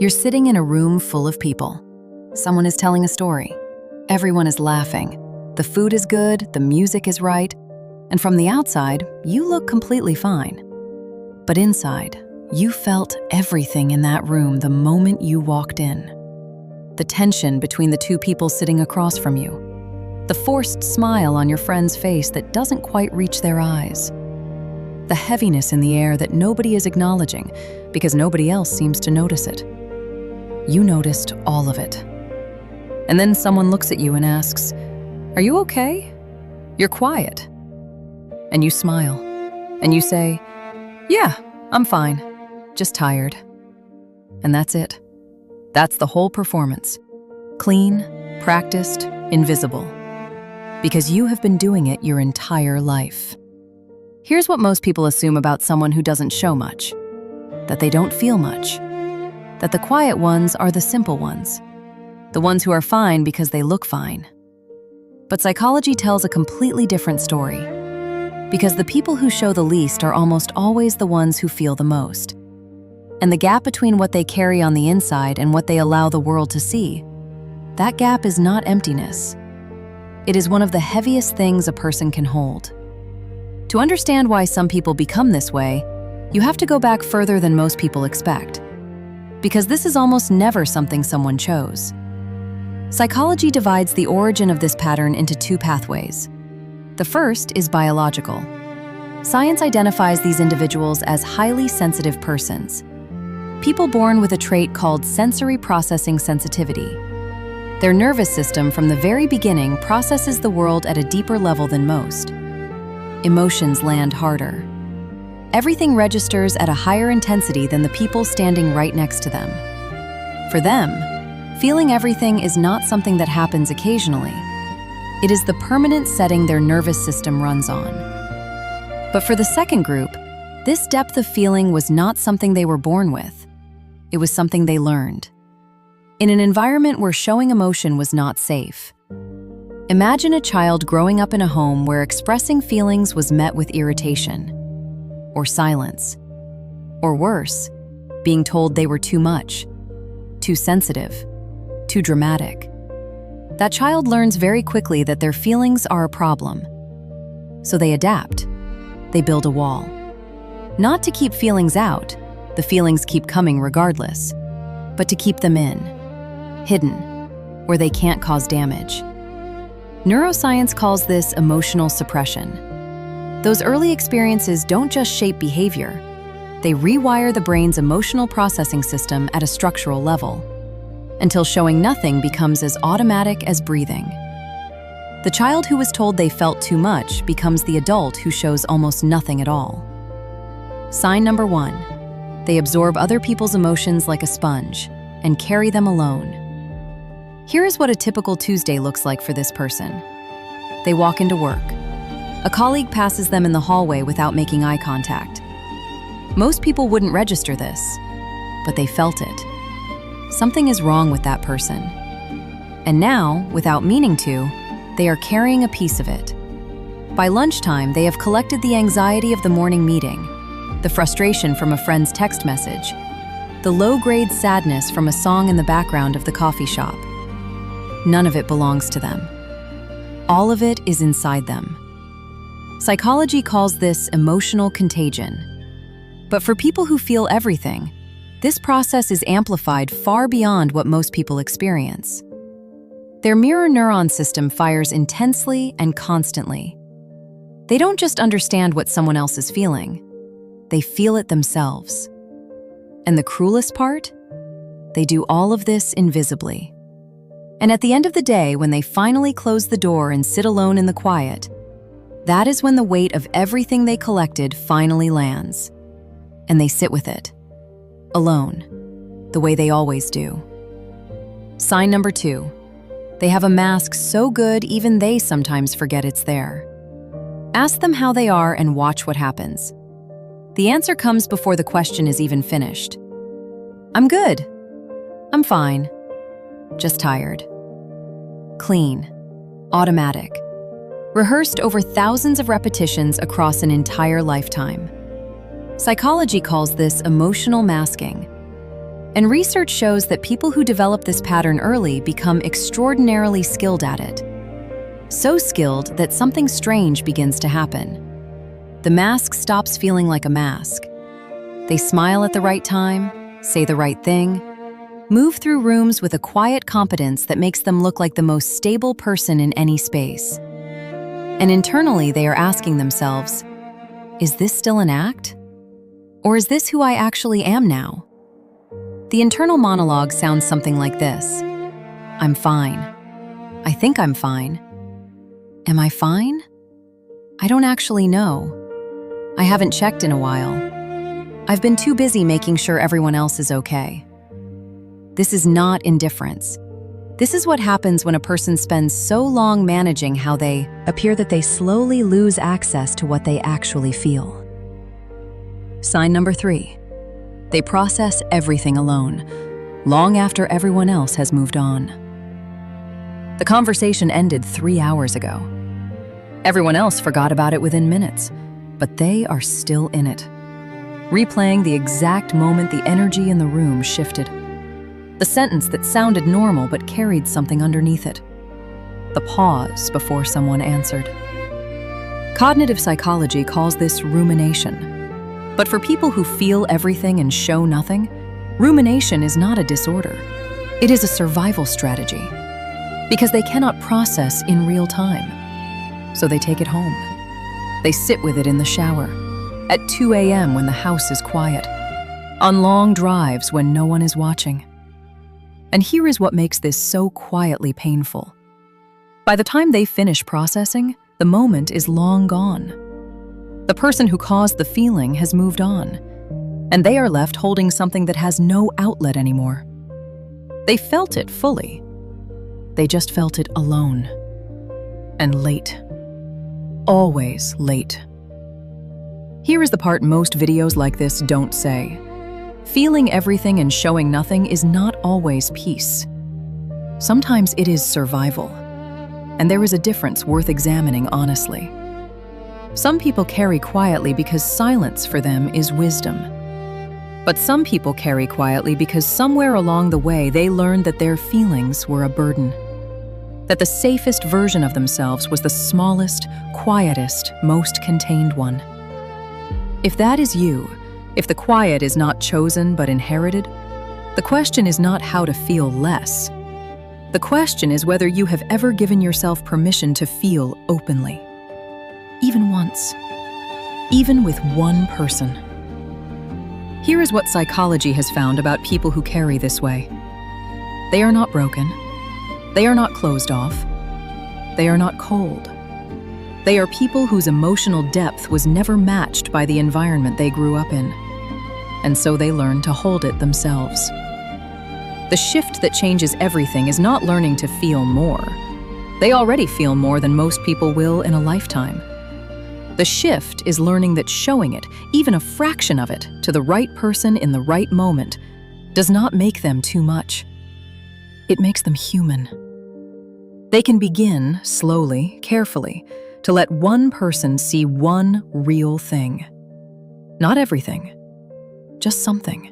You're sitting in a room full of people. Someone is telling a story. Everyone is laughing. The food is good, the music is right, and from the outside, you look completely fine. But inside, you felt everything in that room the moment you walked in. The tension between the two people sitting across from you. The forced smile on your friend's face that doesn't quite reach their eyes. The heaviness in the air that nobody is acknowledging because nobody else seems to notice it. You noticed all of it. And then someone looks at you and asks, "Are you okay? You're quiet." And you smile, and you say, "Yeah, I'm fine, just tired." And that's it. That's the whole performance. Clean, practiced, invisible. Because you have been doing it your entire life. Here's what most people assume about someone who doesn't show much. That they don't feel much. That the quiet ones are the simple ones. The ones who are fine because they look fine. But psychology tells a completely different story. Because the people who show the least are almost always the ones who feel the most. And the gap between what they carry on the inside and what they allow the world to see, that gap is not emptiness. It is one of the heaviest things a person can hold. To understand why some people become this way, you have to go back further than most people expect. Because this is almost never something someone chose. Psychology divides the origin of this pattern into two pathways. The first is biological. Science identifies these individuals as highly sensitive persons. People born with a trait called sensory processing sensitivity. Their nervous system from the very beginning processes the world at a deeper level than most. Emotions land harder. Everything registers at a higher intensity than the people standing right next to them. For them, feeling everything is not something that happens occasionally. It is the permanent setting their nervous system runs on. But for the second group, this depth of feeling was not something they were born with. It was something they learned. In an environment where showing emotion was not safe. Imagine a child growing up in a home where expressing feelings was met with irritation, or silence, or worse, being told they were too much, too sensitive, too dramatic. That child learns very quickly that their feelings are a problem. So they adapt. They build a wall. Not to keep feelings out, the feelings keep coming regardless, but to keep them in, hidden, where they can't cause damage. Neuroscience calls this emotional suppression. Those early experiences don't just shape behavior, they rewire the brain's emotional processing system at a structural level, until showing nothing becomes as automatic as breathing. The child who was told they felt too much becomes the adult who shows almost nothing at all. Sign number 1. They absorb other people's emotions like a sponge and carry them alone. Here is what a typical Tuesday looks like for this person. They walk into work. A colleague passes them in the hallway without making eye contact. Most people wouldn't register this, but they felt it. Something is wrong with that person. And now, without meaning to, they are carrying a piece of it. By lunchtime, they have collected the anxiety of the morning meeting, the frustration from a friend's text message, the low-grade sadness from a song in the background of the coffee shop. None of it belongs to them. All of it is inside them. Psychology calls this emotional contagion. But for people who feel everything, this process is amplified far beyond what most people experience. Their mirror neuron system fires intensely and constantly. They don't just understand what someone else is feeling, they feel it themselves. And the cruelest part? They do all of this invisibly. And at the end of the day, when they finally close the door and sit alone in the quiet, that is when the weight of everything they collected finally lands. And they sit with it. Alone, the way they always do. Sign number 2. They have a mask so good even they sometimes forget it's there. Ask them how they are and watch what happens. The answer comes before the question is even finished. I'm good. I'm fine. Just tired. Clean. Automatic. Rehearsed over thousands of repetitions across an entire lifetime. Psychology calls this emotional masking. And research shows that people who develop this pattern early become extraordinarily skilled at it. So skilled that something strange begins to happen. The mask stops feeling like a mask. They smile at the right time, say the right thing, move through rooms with a quiet competence that makes them look like the most stable person in any space. And internally, they are asking themselves, is this still an act? Or is this who I actually am now? The internal monologue sounds something like this. I'm fine. I think I'm fine. Am I fine? I don't actually know. I haven't checked in a while. I've been too busy making sure everyone else is okay. This is not indifference. This is what happens when a person spends so long managing how they appear that they slowly lose access to what they actually feel. Sign number 3. They process everything alone, long after everyone else has moved on. The conversation ended 3 hours ago. Everyone else forgot about it within minutes, but they are still in it, replaying the exact moment the energy in the room shifted. The sentence that sounded normal but carried something underneath it. The pause before someone answered. Cognitive psychology calls this rumination. But for people who feel everything and show nothing, rumination is not a disorder. It is a survival strategy. Because they cannot process in real time. So they take it home. They sit with it in the shower, at 2 a.m. when the house is quiet, on long drives when no one is watching. And here is what makes this so quietly painful. By the time they finish processing, the moment is long gone. The person who caused the feeling has moved on, and they are left holding something that has no outlet anymore. They felt it fully. They just felt it alone. And late. Always late. Here is the part most videos like this don't say. Feeling everything and showing nothing is not always peace. Sometimes it is survival. And there is a difference worth examining honestly. Some people carry quietly because silence for them is wisdom. But some people carry quietly because somewhere along the way they learned that their feelings were a burden. That the safest version of themselves was the smallest, quietest, most contained one. If that is you, if the quiet is not chosen but inherited, the question is not how to feel less. The question is whether you have ever given yourself permission to feel openly. Even once. Even with one person. Here is what psychology has found about people who carry this way. They are not broken. They are not closed off. They are not cold. They are people whose emotional depth was never matched by the environment they grew up in. And so they learn to hold it themselves. The shift that changes everything is not learning to feel more. They already feel more than most people will in a lifetime. The shift is learning that showing it, even a fraction of it, to the right person in the right moment, does not make them too much. It makes them human. They can begin, slowly, carefully, to let one person see one real thing. Not everything, just something.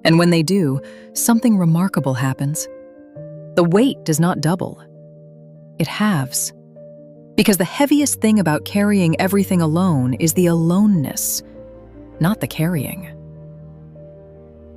And when they do, something remarkable happens. The weight does not double. It halves. Because the heaviest thing about carrying everything alone is the aloneness, not the carrying.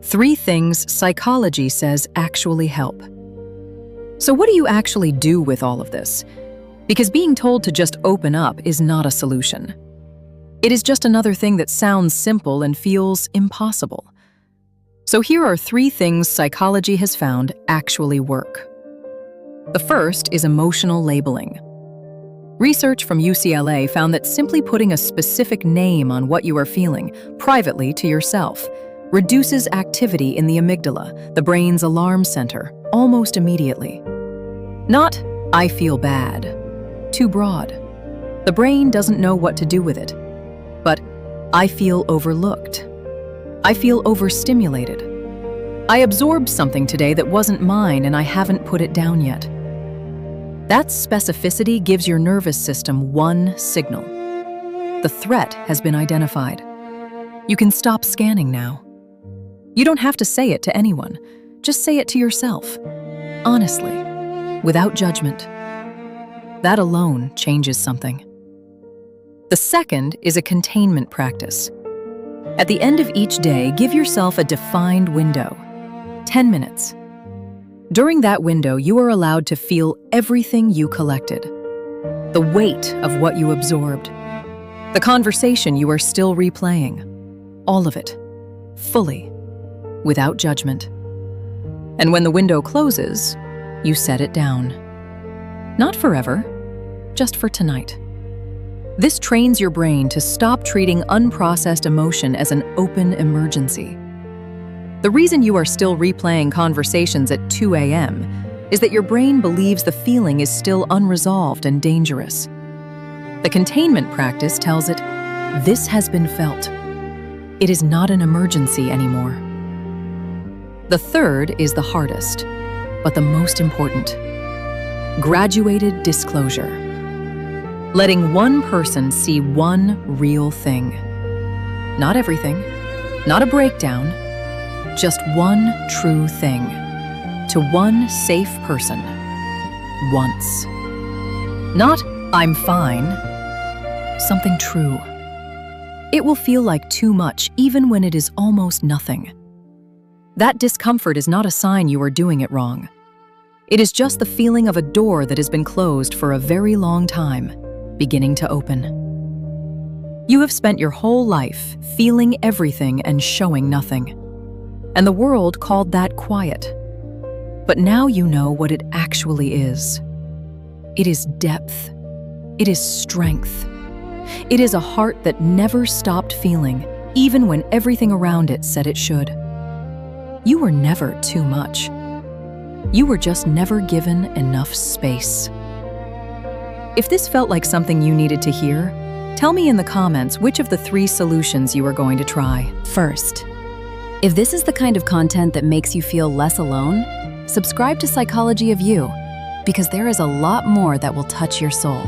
3 things psychology says actually help. So what do you actually do with all of this? Because being told to just open up is not a solution. It is just another thing that sounds simple and feels impossible. So here are 3 things psychology has found actually work. The first is emotional labeling. Research from UCLA found that simply putting a specific name on what you are feeling, privately to yourself, reduces activity in the amygdala, the brain's alarm center, almost immediately. Not, I feel bad. Too broad. The brain doesn't know what to do with it. But, I feel overlooked. I feel overstimulated. I absorbed something today that wasn't mine and I haven't put it down yet. That specificity gives your nervous system one signal. The threat has been identified. You can stop scanning now. You don't have to say it to anyone. Just say it to yourself, honestly, without judgment. That alone changes something. The second is a containment practice. At the end of each day, give yourself a defined window, 10 minutes. During that window, you are allowed to feel everything you collected, the weight of what you absorbed, the conversation you are still replaying, all of it, fully, without judgment. And when the window closes, you set it down. Not forever, just for tonight. This trains your brain to stop treating unprocessed emotion as an open emergency. The reason you are still replaying conversations at 2 a.m. is that your brain believes the feeling is still unresolved and dangerous. The containment practice tells it, this has been felt. It is not an emergency anymore. The third is the hardest, but the most important. Graduated disclosure. Letting one person see one real thing. Not everything, not a breakdown, just one true thing. To one safe person. Once. Not, I'm fine. Something true. It will feel like too much even when it is almost nothing. That discomfort is not a sign you are doing it wrong. It is just the feeling of a door that has been closed for a very long time, beginning to open. You have spent your whole life feeling everything and showing nothing. And the world called that quiet. But now you know what it actually is. It is depth. It is strength. It is a heart that never stopped feeling, even when everything around it said it should. You were never too much. You were just never given enough space. If this felt like something you needed to hear, tell me in the comments which of the 3 solutions you are going to try. First, if this is the kind of content that makes you feel less alone, subscribe to Psychology of You, because there is a lot more that will touch your soul.